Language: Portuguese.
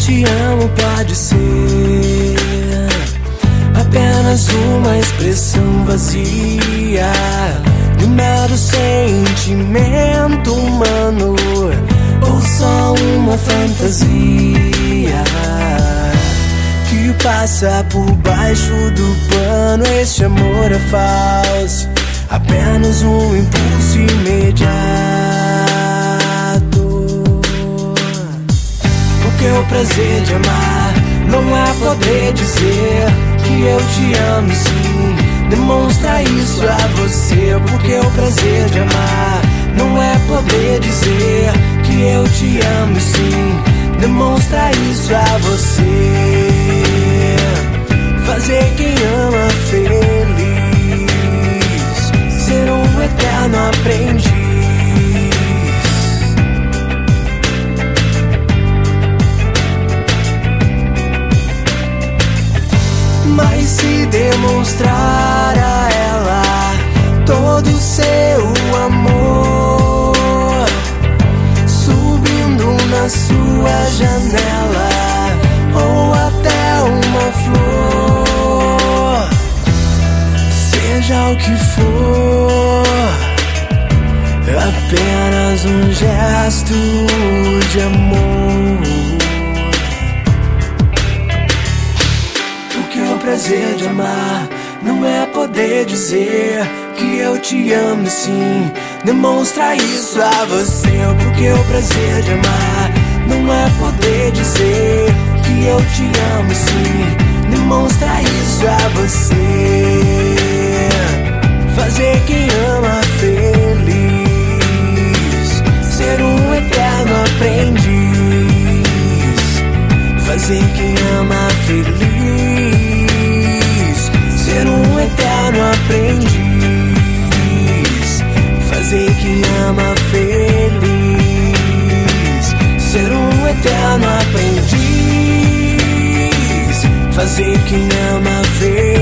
te amo pode ser apenas uma expressão vazia de um mero sentimento humano, ou só uma fantasia que passa por baixo do pano. Este amor é falso, apenas um impulso imediato. Porque o prazer de amar não é poder dizer que eu te amo sim, demonstra isso a você. Porque o prazer de amar não é poder dizer que eu te amo sim, demonstra isso a você. Fazer quem ama feliz, ser um eterno aprendiz. Mas se demonstrar a ela todo o seu amor, subindo na sua janela ou até uma flor, seja o que for, apenas um gesto de amor. Porque o prazer de amar não é poder dizer que eu te amo sim, demonstra isso a você. Porque o prazer de amar não é poder dizer que eu te amo sim, demonstra isso a você. Fazer quem ama feliz, ser um eterno aprendiz. Fazer quem ama feliz, ser um eterno aprendiz. Fazer quem ama feliz, ser um eterno aprendiz. Fazer quem ama feliz.